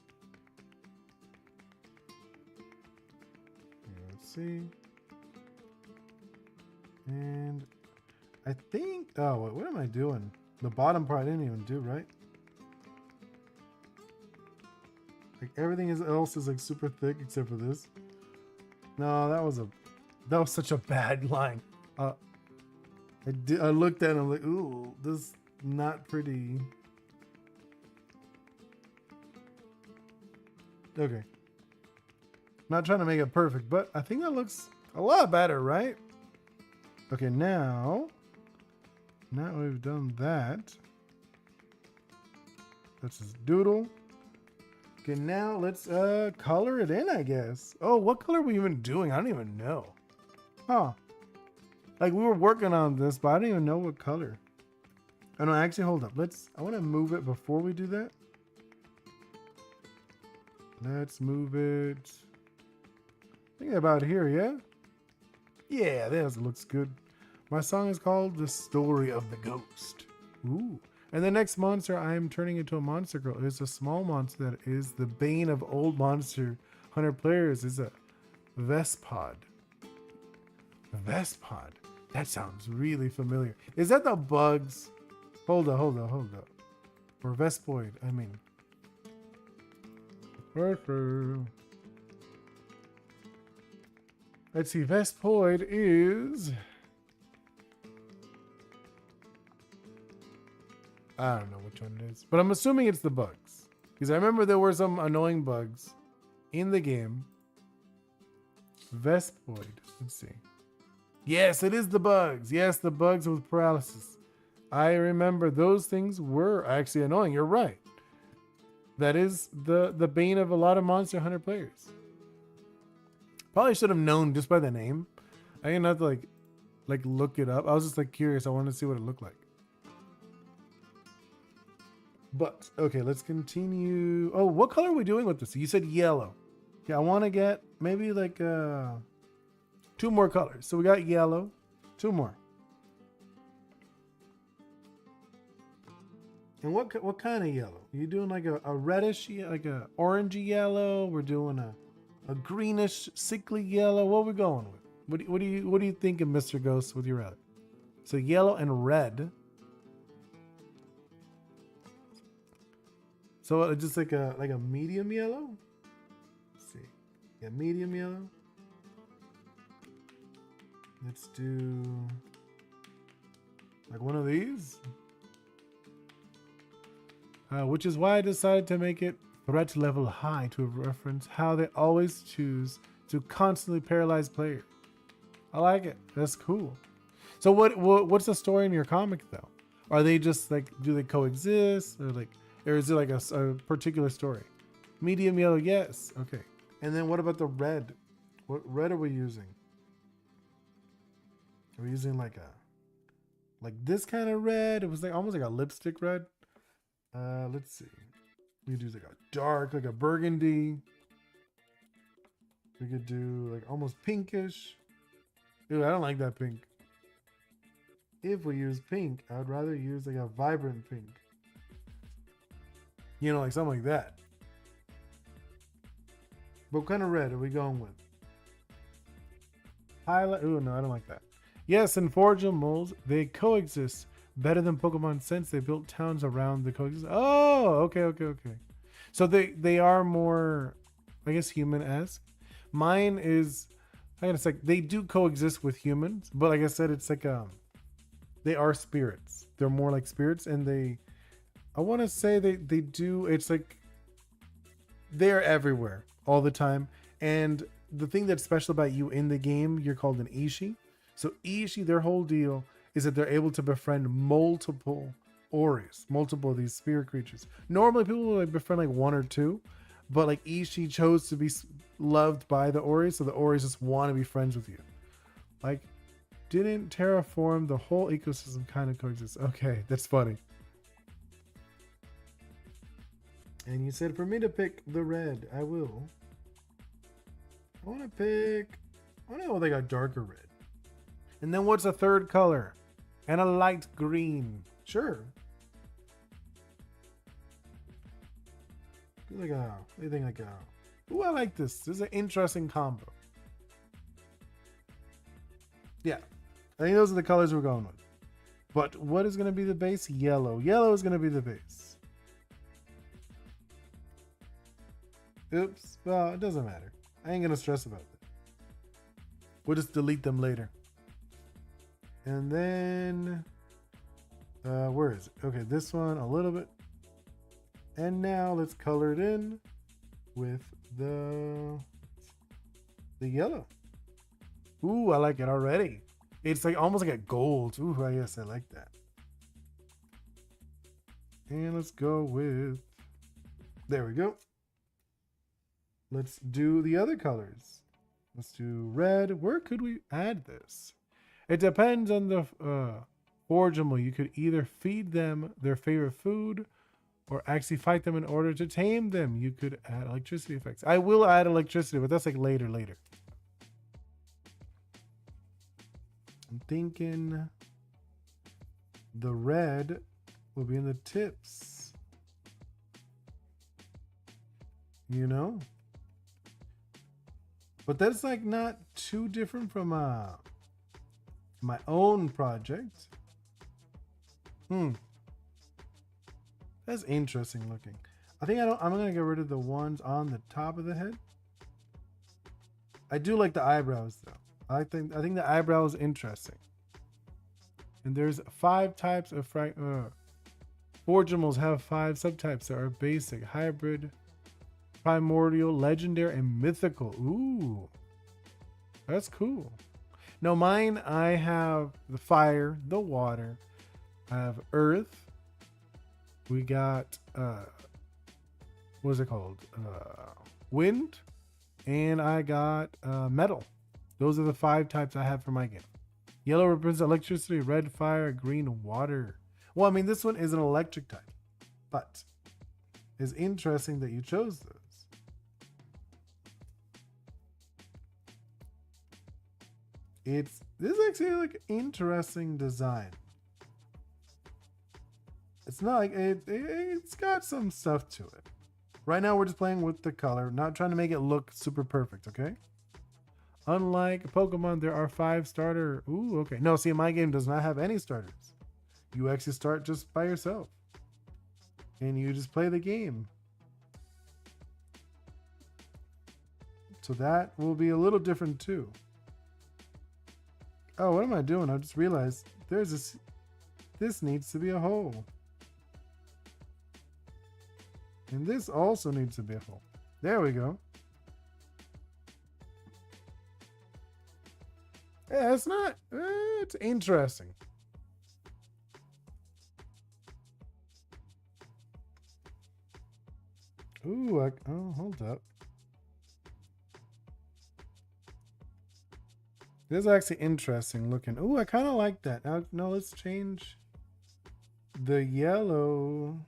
Let's see. And I think, oh, what am I doing? The bottom part I didn't even do, right? Like everything else is like super thick except for this. No, that was such a bad line. I looked at it and I'm like, ooh, this is not pretty. Okay. Not trying to make it perfect, but I think that looks a lot better, right? Okay, now we've done that. Let's just doodle. Okay, now let's color it in, I guess. Oh, what color are we even doing? I don't even know. Huh. Like we were working on this, but I don't even know what color. Oh no, actually hold up. I want to move it before we do that. Let's move it. I think about here, yeah? Yeah, that looks good. My song is called The Story of the Ghost. Ooh. And the next monster I am turning into a monster girl is a small monster that is the bane of old Monster Hunter players. Is a Vespod. Vespod. That sounds really familiar. Is that the bugs? Hold up. Or Vespoid, I mean. Let's see, Vespoid is... I don't know which one it is, but I'm assuming it's the bugs. Because I remember there were some annoying bugs in the game. Vespoid, let's see. Yes, it is the bugs. Yes, the bugs with paralysis. I remember those things were actually annoying. You're right. That is the bane of a lot of Monster Hunter players. Probably should have known just by the name. I didn't have to like look it up. I was just like curious. I wanted to see what it looked like. But okay, let's continue. Oh, what color are we doing with this? You said yellow. Yeah, I want to get maybe like 2 more colors. So we got yellow, 2 more. And what kind of yellow? Are you doing like a reddish, like a orangey yellow? We're doing a greenish, sickly yellow. What are we going with? What do you think of Mr. Ghost with your red? So yellow and red. So just like a medium yellow. Let's see, yeah, medium yellow. Let's do like one of these. Which is why I decided to make it threat level high to reference how they always choose to constantly paralyze players. I like it. That's cool. So what's the story in your comic though? Are they just like, do they coexist or is it like a particular story? Medium yellow, yes. Okay. And then what about the red? What red are we using? Are we using like this kind of red? It was like almost like a lipstick red. Let's see. We could do like a dark, like a burgundy. We could do like almost pinkish. Ew, I don't like that pink. If we use pink, I would rather use like a vibrant pink. You know, like something like that. But what kind of red are we going with? Highlight. Ooh, no, I don't like that. Yes, in Forge and Moles, they coexist better than Pokemon since they built towns around the coexist. Oh, okay. So they are more, I guess, human-esque. Mine is, I gotta say, they do coexist with humans, but like I said, it's like they are spirits. They're more like spirits, and I want to say they do. It's like they're everywhere all the time. And the thing that's special about you in the game, you're called an Ishi. So Ishi, their whole deal is that they're able to befriend multiple Oris, multiple of these spirit creatures. Normally people will like befriend like 1 or 2, but like Ishi chose to be loved by the Oris, so the Oris just want to be friends with you. Like, didn't terraform the whole ecosystem kind of coexist? Okay, that's funny. And you said for me to pick the red, I will. I want to go with like a darker red. And then what's a third color? And a light green. Sure. Do like anything like a. Ooh, I like this. This is an interesting combo. Yeah. I think those are the colors we're going with. But what is going to be the base? Yellow. Yellow is going to be the base. Oops. Well, it doesn't matter. I ain't going to stress about it. We'll just delete them later. And then, where is it? Okay, this one a little bit. And now let's color it in with the yellow. Ooh, I like it already. It's like almost like a gold. Ooh, yes, I like that. And let's go with, there we go. Let's do the other colors. Let's do red. Where could we add this? It depends on the Forgeable. You could either feed them their favorite food or actually fight them in order to tame them. You could add electricity effects. I will add electricity, but that's like later. I'm thinking the red will be in the tips. You know? But that's like not too different from my own project. That's interesting looking. I'm gonna get rid of the ones on the top of the head. I do like the eyebrows though. I think the eyebrow is interesting. And there's 5 types of Forgeables have 5 subtypes that are basic, hybrid, primordial, legendary, and mythical. Ooh, that's cool. Now mine, I have the fire, the water, I have earth. We got what's it called? Wind, and I got metal. Those are the 5 types I have for my game. Yellow represents electricity, red fire, green water. Well, I mean, this one is an electric type, but it's interesting that you chose those. This is actually like interesting design. It's not like it's got some stuff to it. Right now we're just playing with the color, not trying to make it look super perfect, okay? Unlike Pokemon, there are 5 starter. Ooh, okay. No, see, my game does not have any starters. You actually start just by yourself. And you just play the game. So that will be a little different too. Oh, what am I doing? I just realized this needs to be a hole. And this also needs to be a hole. There we go. Yeah, it's not, it's interesting. Ooh, oh, hold up. This is actually interesting looking. Ooh, I kind of like that. Now let's change the yellow.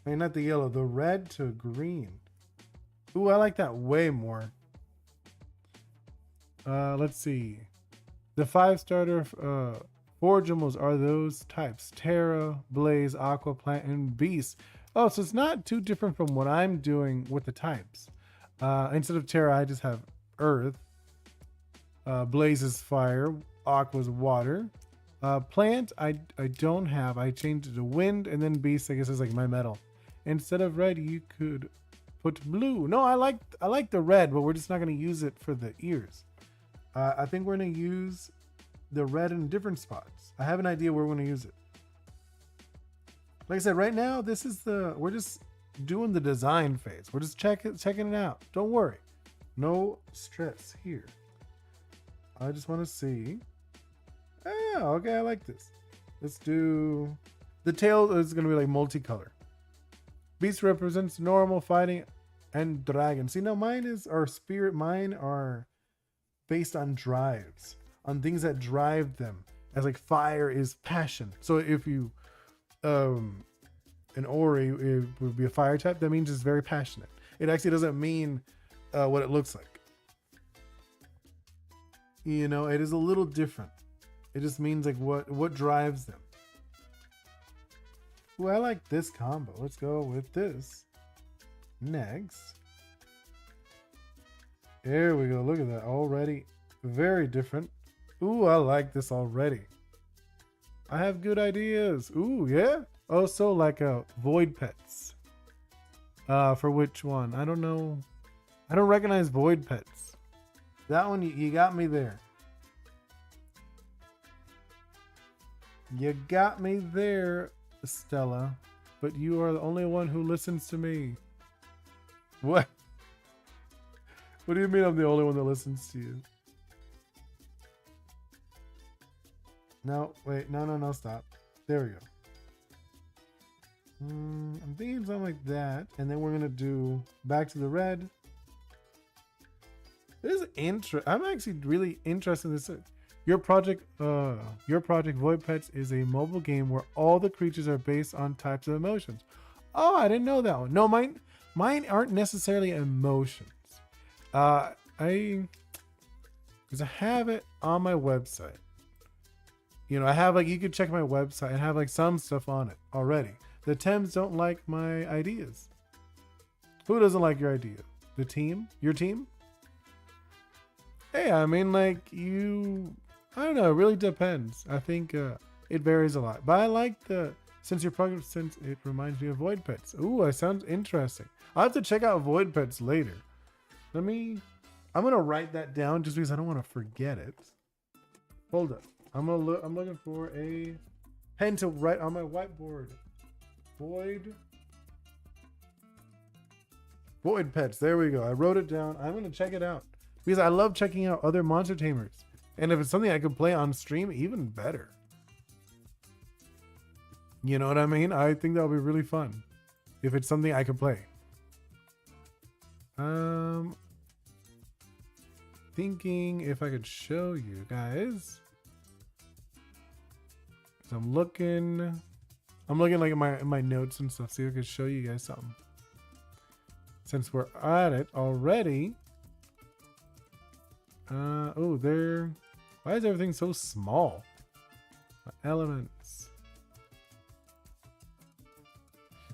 I mean, not the yellow, the red to green. Ooh, I like that way more. Let's see. The 5 starter Forgeables are those types: Terra, Blaze, Aqua, Plant, and Beast. Oh, so it's not too different from what I'm doing with the types. Instead of Terra, I just have Earth. Blaze is Fire. Aqua is Water. Plant, I don't have. I changed it to Wind, and then Beast, I guess, is like my metal. Instead of red, you could put blue. No, I like the red, but we're just not going to use it for the ears. I think we're going to use the red in different spots. I have an idea where we're going to use it. Like I said, right now, we're just doing the design phase. We're just checking it out. Don't worry. No stress here. I just want to see. Ah, okay, I like this. Let's do, the tail is going to be like multicolor. Beast represents normal, fighting, and dragon. See, now mine are based on drives, on things that drive them, as like fire is passion. So if you an Ori, it would be a fire type. That means it's very passionate. It actually doesn't mean what it looks like. You know, it is a little different. It just means like what drives them. Ooh, I like this combo. Let's go with this next. There we go. Look at that already. Very different. Ooh, I like this already. I have good ideas. Ooh, yeah. Also, like void pets. For which one? I don't know. I don't recognize void pets. That one, you got me there. You got me there, Stella. But you are the only one who listens to me. What? What do you mean I'm the only one that listens to you? No, wait, no, stop. There we go. I'm thinking something like that. And then we're gonna do back to the red. This is interesting. I'm actually really interested in this. Your project Void Pets is a mobile game where all the creatures are based on types of emotions. Oh, I didn't know that one. No, mine aren't necessarily emotions. Because I have it on my website. You know, I have like, you could check my website and have like some stuff on it already. The Thames don't like my ideas. Who doesn't like your idea? The team? Your team? Hey, I mean, like, I don't know, it really depends. I think it varies a lot. But I like since it reminds me of Void Pets. Ooh, that sounds interesting. I'll have to check out Void Pets later. I'm gonna write that down just because I don't want to forget it. Hold up. I'm looking for a pen to write on my whiteboard. Void Pets. There we go. I wrote it down. I'm gonna check it out because I love checking out other monster tamers. And if it's something I could play on stream, even better. You know what I mean? I think that would be really fun if it's something I could play. Thinking if I could show you guys. So I'm looking like in my notes and stuff. See if I could show you guys something. Since we're at it already. Oh, there. Why is everything so small? My elements.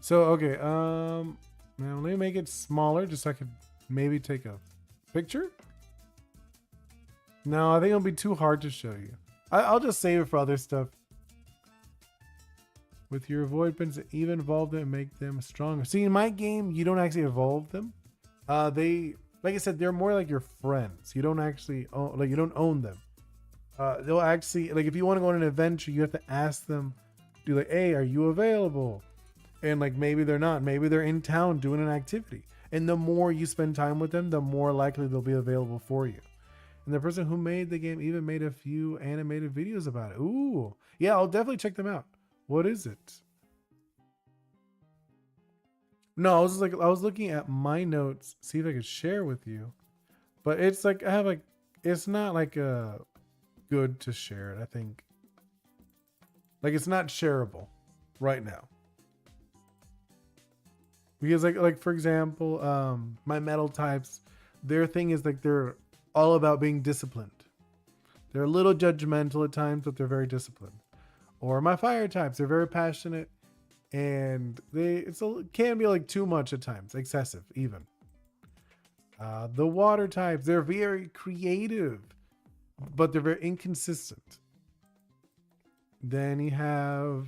So okay, now let me make it smaller just so I could maybe take a picture. No, I think it'll be too hard to show you. I'll just save it for other stuff. With your void pins, even evolve them and make them stronger. See, in my game, you don't actually evolve them. They, like I said, they're more like your friends. You don't actually own, like, you don't own them. They'll actually, like, if you want to go on an adventure, you have to ask them, do like, hey, are you available? And like, maybe they're not. Maybe they're in town doing an activity. And the more you spend time with them, the more likely they'll be available for you. And the person who made the game even made a few animated videos about it. Ooh, yeah, I'll definitely check them out. What is it? No, I was looking at my notes, see if I could share with you. But it's like, it's not like good to share it, I think. Like, it's not shareable right now. Because like for example, my metal types, their thing is like they're all about being disciplined. They're a little judgmental at times, but they're very disciplined. Or my fire types, they're very passionate, and can be like too much at times, excessive even. The water types, they're very creative, but they're very inconsistent. Then you have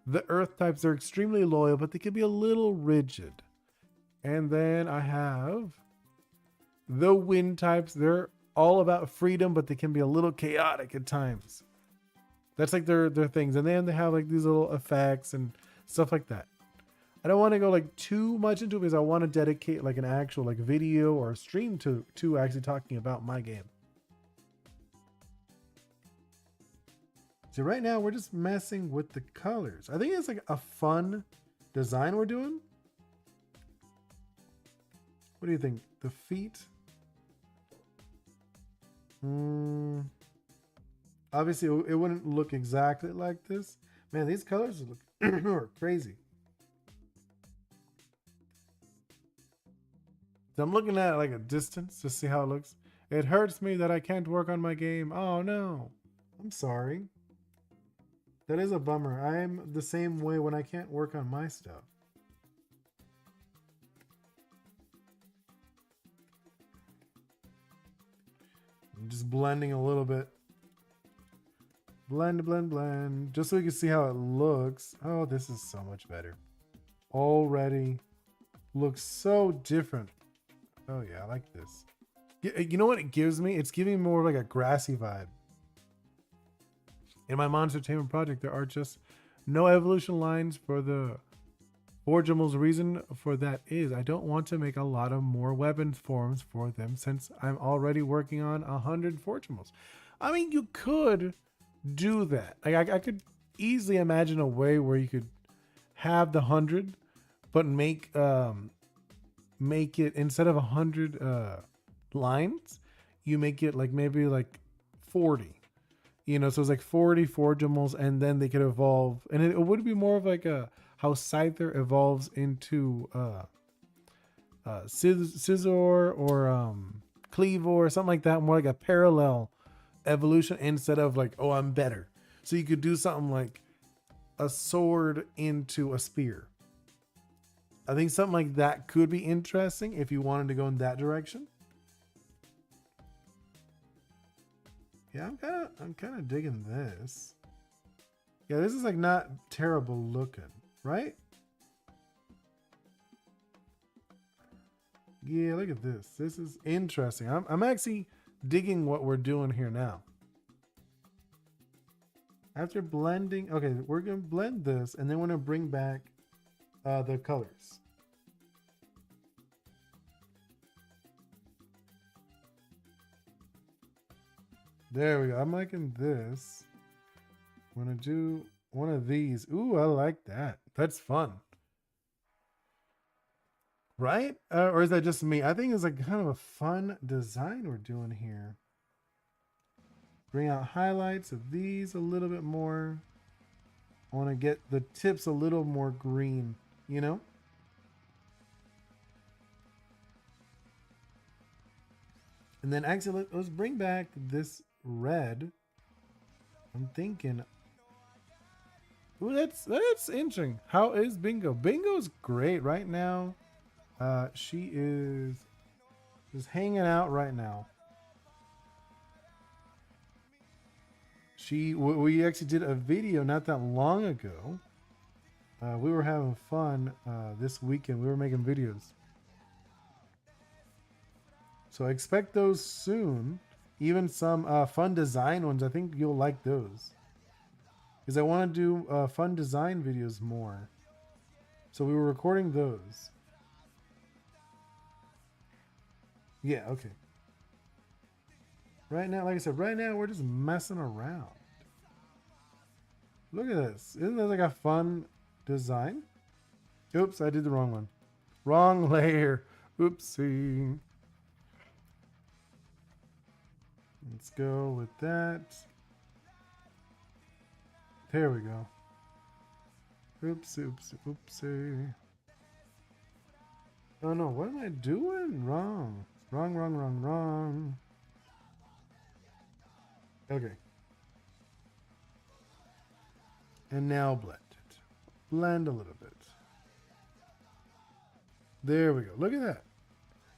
the earth types, they're extremely loyal, but they can be a little rigid. And then I have the wind types, they're all about freedom, but they can be a little chaotic at times. That's like their things. And then they have like these little effects and stuff like that. I don't want to go like too much into it because I want to dedicate like an actual like video or stream to actually talking about my game. So right now we're just messing with the colors. I think it's like a fun design we're doing. What do you think? The feet? Obviously it wouldn't look exactly like this. Man, these colors look are crazy. So I'm looking at it like a distance to see how it looks. It hurts me that I can't work on my game. Oh no, I'm sorry. That is a bummer. I'm the same way when I can't work on my stuff. I'm just blending a little bit. Blend, blend, blend. Just so we can see how it looks. Oh, this is so much better. Already looks so different. Oh yeah, I like this. You know what it gives me? It's giving me more like a grassy vibe. In my Monster Tamer project, there are just no evolution lines for the Forgemal's. Reason for that is I don't want to make a lot of more weapons forms for them since I'm already working on 100 Forgemals. I mean, you could do that. Like I could easily imagine a way where you could have the 100, but make it instead of 100 lines, you make it like maybe like 40. You know, so it's like 40 Forgemals, and then they could evolve, and it would be more of like a how Scyther evolves into Scizor or Cleavor or something like that, more like a parallel evolution instead of like, oh, I'm better. So you could do something like a sword into a spear. I think something like that could be interesting if you wanted to go in that direction. Yeah, I'm kind of digging this. Yeah, this is like not terrible looking, right? Yeah, look at this. This is interesting. I'm actually digging what we're doing here now. After blending, okay, we're gonna blend this, and then we're gonna bring back the colors. There we go. I'm liking this. I'm gonna do one of these. Ooh, I like that. That's fun. Right? Or is that just me? I think it's like kind of a fun design we're doing here. Bring out highlights of these a little bit more. I want to get the tips a little more green, you know? And then actually, let's bring back this red. I'm thinking, ooh, that's interesting. How is Bingo? Bingo's great right now. She is just hanging out right now. We actually did a video not that long ago. We were having fun this weekend. We were making videos. So expect those soon. Even some fun design ones. I think you'll like those. Because I want to do fun design videos more. So we were recording those. Yeah, okay. Right now, like I said, right now we're just messing around. Look at this. Isn't that like a fun design? Oops, I did the wrong one. Wrong layer. Oopsie. Let's go with that. There we go. Oops, oops, oopsie. Oh no, what am I doing? Wrong. Wrong, wrong, wrong, wrong. Okay. And now blend it. Blend a little bit. There we go. Look at that.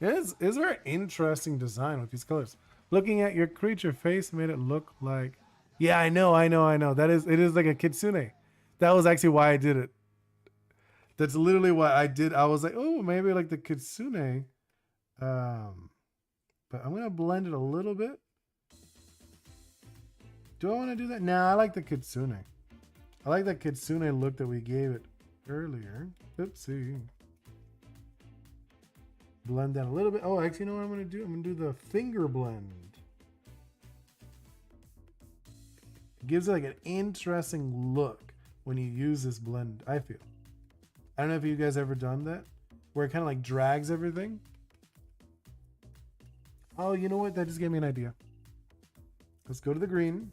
It's a very interesting design with these colors. Looking at your creature face made it look like... Yeah, I know. It is like a kitsune. That was actually why I did it. That's literally why I did. I was like, oh, maybe like the kitsune. But I'm going to blend it a little bit. Do I want to do that? Nah, I like the kitsune. I like that kitsune look that we gave it earlier. Oopsie. Blend that a little bit. Oh, actually, you know what I'm going to do? I'm going to do the finger blend. It gives it like an interesting look when you use this blend, I feel. I don't know if you guys ever done that, where it kind of like drags everything. Oh, you know what? That just gave me an idea. Let's go to the green.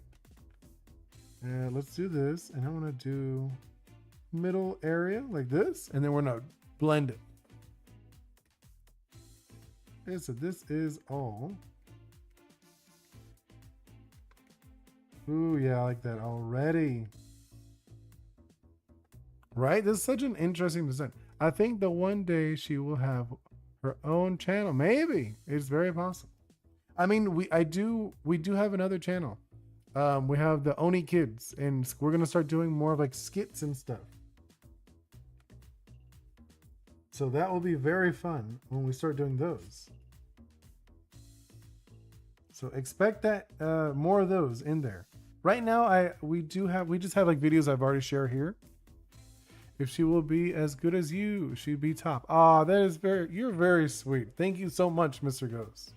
Let's do this. And I'm going to do middle area like this. And then we're going to blend it. Okay, so this is all. Ooh, yeah, I like that already. Right? This is such an interesting design. I think that one day she will have her own channel. Maybe. It's very possible. I mean, we do have another channel. We have the Oni kids, and we're gonna start doing more of like skits and stuff. So that will be very fun when we start doing those. So expect that more of those in there. Right now, we just have like videos I've already shared here. If she will be as good as you, she'd be top. Ah, that is you're very sweet. Thank you so much, Mr. Ghost.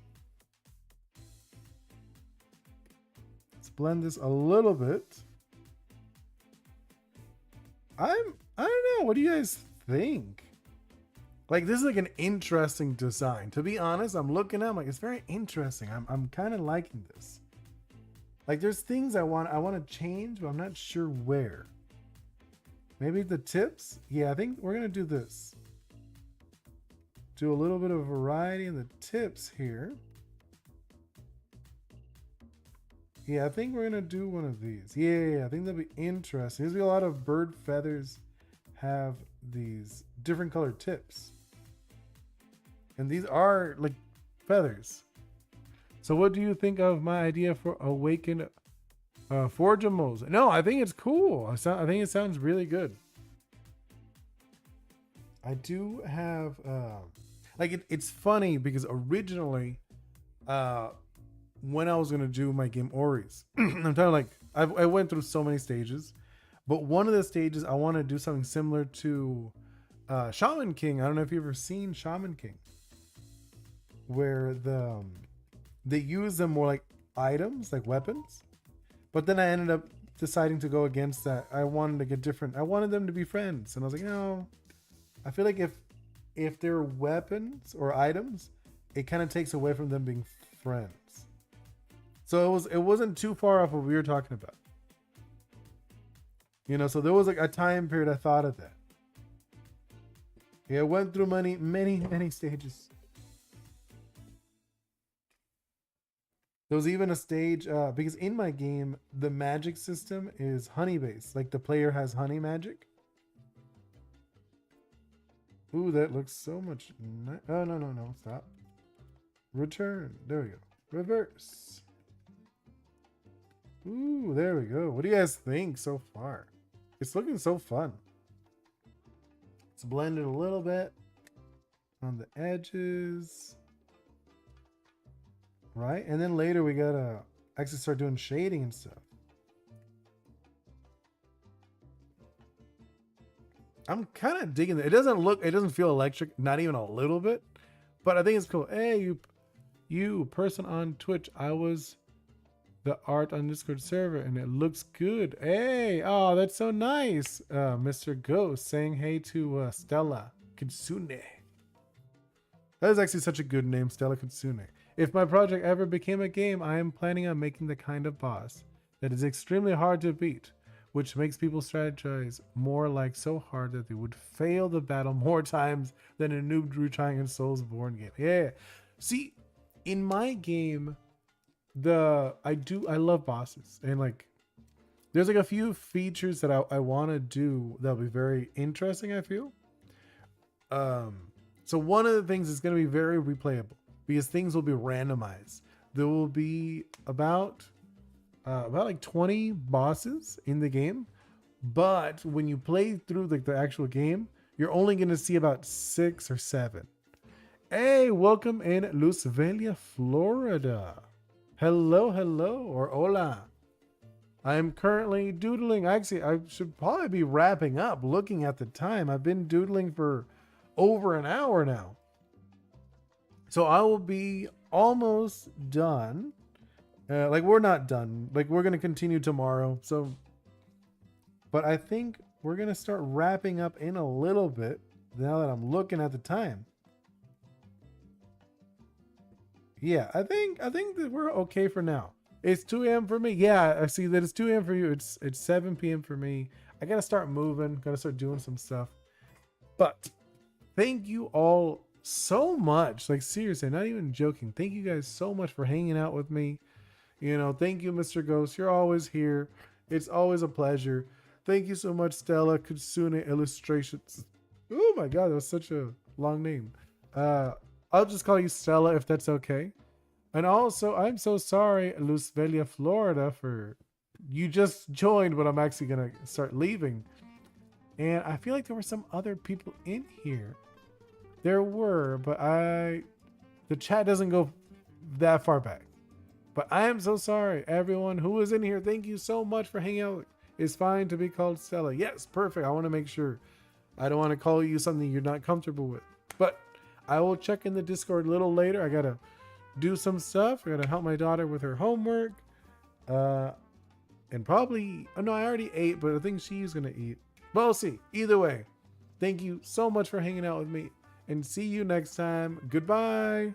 Let's blend this a little bit. I don't know. What do you guys think? Like, this is like an interesting design. To be honest, I'm looking at it, I'm like, it's very interesting. I'm kind of liking this. Like, there's things I want to change, but I'm not sure where. Maybe the tips? Yeah, I think we're gonna do this. Do a little bit of variety in the tips here. Yeah, I think we're gonna do one of these. Yeah, I think that'll be interesting. There's gonna be a lot of bird feathers have these different colored tips. And these are like feathers. So what do you think of my idea for Awakened Forgeamos? No, I think it's cool. I think it sounds really good. I do have it's funny because originally when I was gonna do my game Ori's, I'm kind of like I went through so many stages, but one of the stages I want to do something similar to Shaman King. I don't know if you've ever seen Shaman King, where they use them more like items, like weapons. But then I ended up deciding to go against that. I wanted to get different. I wanted them to be friends, and I was like, no. I feel like if they're weapons or items, it kind of takes away from them being friends. So it wasn't too far off what we were talking about. You know, so there was like a time period I thought of that. Yeah, I went through many stages. There was even a stage, because in my game, the magic system is honey based. Like the player has honey magic. Ooh, that looks so much nice. Oh, no, stop. Return. There we go. Reverse. Ooh, there we go. What do you guys think so far? It's looking so fun. Let's blend it a little bit on the edges. Right? And then later we gotta actually start doing shading and stuff. I'm kind of digging it. It doesn't feel electric, not even a little bit, but I think it's cool. Hey, you person on Twitch, I was the art on Discord server and it looks good. Hey, oh, that's so nice. Mr. Ghost saying hey to Stella Kitsune. That is actually such a good name, Stella Kitsune. If my project ever became a game, I am planning on making the kind of boss that is extremely hard to beat, which makes people strategize more, like so hard that they would fail the battle more times than a noob retrying in Soulsborne game. Yeah. See, in my game, I love bosses, and like there's like a few features that I want to do that'll be very interesting, I feel. So one of the things is going to be very replayable because things will be randomized. There will be about like 20 bosses in the game, but when you play through like the actual game, you're only going to see about 6 or 7. Hey, welcome in Luzvelia, Florida. Hello, or hola. I am currently doodling. Actually, I should probably be wrapping up looking at the time. I've been doodling for over an hour now. So I will be almost done. Like we're not done. Like we're going to continue tomorrow. So, but I think we're going to start wrapping up in a little bit now that I'm looking at the time. Yeah, I think that we're okay for now. It's 2 a.m. for me. Yeah, I see that it's 2 a.m. for you. It's 7 p.m. for me. I got to start moving. Got to start doing some stuff. But thank you all so much. Like seriously, not even joking. Thank you guys so much for hanging out with me. You know, thank you, Mr. Ghost. You're always here. It's always a pleasure. Thank you so much, Stella Kitsune Illustrations. Oh my God, that was such a long name. I'll just call you Stella if that's okay. And also, I'm so sorry, Lusvelia, Florida, for you just joined, but I'm actually gonna start leaving. And I feel like there were some other people in here. There were, but the chat doesn't go that far back. But I am so sorry, everyone who was in here. Thank you so much for hanging out. It's fine to be called Stella. Yes, perfect. I want to make sure. I don't want to call you something you're not comfortable with. But I will check in the Discord a little later. I gotta do some stuff. I gotta help my daughter with her homework. And probably, oh no, I already ate, but I think she's gonna eat. But we'll see. Either way, thank you so much for hanging out with me, and see you next time. Goodbye.